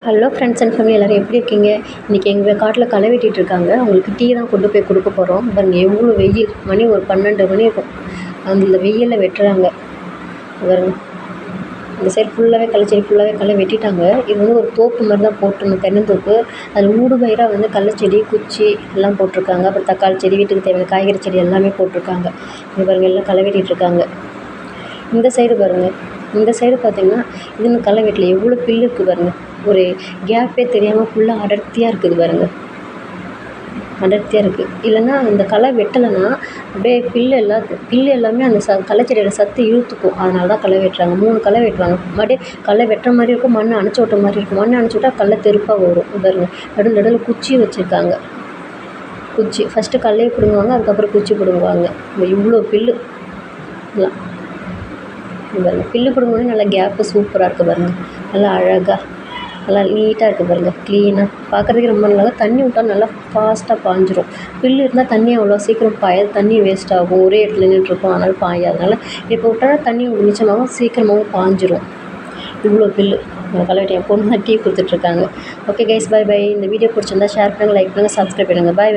Hello friends and family எல்லோரும் எப்படி இருக்கீங்க? இன்றைக்கி எங்கள் காட்டில் களை வெட்டிகிட்டு இருக்காங்க. அவங்களுக்கு டீ தான் கொண்டு போய் கொடுக்க போகிறோம். பாருங்கள் எவ்வளோ வெயில், மணி ஒரு 12 மணி இருக்கும். அந்த வெயிலில் வெட்டுறாங்க. பாருங்க இந்த சைடு ஃபுல்லாகவே கள்ளச்செடி ஃபுல்லாகவே களை வெட்டிட்டாங்க. இது வந்து ஒரு தோப்பு மாதிரி தான் போட்டிருந்தோம், தென்னந்தோப்பு. அதில் ஊடு பயிராக வந்து கள்ளச்செடி குச்சி எல்லாம் போட்டிருக்காங்க. அப்புறம் தக்காளி செடி, வீட்டுக்கு தேவையான காய்கறி செடி எல்லாமே போட்டிருக்காங்க. இது பாருங்கள் எல்லாம் களை வெட்டிகிட்டு இருக்காங்க. இந்த சைடு பாருங்கள், இந்த சைடு பார்த்திங்கன்னா இதுன்னு களை வெட்டல, எவ்வளோ பில்லு இருக்குது பாருங்கள். ஒரு கேப்பே தெரியாமல் ஃபுல்லாக அடர்த்தியாக இருக்குது பாருங்கள், அடர்த்தியாக இருக்குது. இல்லைன்னா இந்த களை வெட்டலைன்னா அப்படியே பில்லு எல்லாமே அந்த களைச்செடியோட சத்து இழுத்துக்கும். அதனால தான் களை வெட்டுறாங்க. 3 களை வெட்டுவாங்க. மறுபடியும் களை வெட்டுற மாதிரி இருக்கும், மண் அணைச்சி விட்ட மாதிரி இருக்கும். மண் அணைச்சி விட்டால் களை தெருப்பாக வரும். பாருங்கள் நடுவில் குச்சி வச்சுருக்காங்க. குச்சி ஃபஸ்ட்டு கல்லையை பிடுங்குவாங்க, அதுக்கப்புறம் குச்சி பிடுங்குவாங்க. இவ்வளோ பில்லு எல்லாம் பாருங்கள். பில்லு பிடுங்கோடனே நல்லா கேப்பு சூப்பராக இருக்குது பாருங்கள். நல்லா அழகாக நல்லா நீட்டாக இருக்குது பாருங்கள், க்ளீனாக பார்க்குறதுக்கு ரொம்ப நல்லா. தண்ணி விட்டால் நல்லா ஃபாஸ்ட்டாக பாஞ்சிரும். புல்லு இருந்தால் தண்ணி அவ்வளோ சீக்கிரம் பாயாது, தண்ணி வேஸ்ட் ஆகும். ஒரே இடத்துல நின்றுருக்கும், அதனால் பாயாது. அதனால் இப்போ விட்டால் தண்ணி மிச்சமாகவும் சீக்கிரமாகவும் பாஞ்சிரும். இவ்வளோ புல்லு களைவெட்டி என் பொண்ணு தான் டீ கொடுத்துட்ருக்காங்க. Okay guys, bye bye. இந்த வீடியோ பிடிச்சிருந்தா ஷேர் பண்ணுங்கள், லைக் பண்ணுங்கள், சப்ஸ்கிரைப் பண்ணுங்கள். Bye by.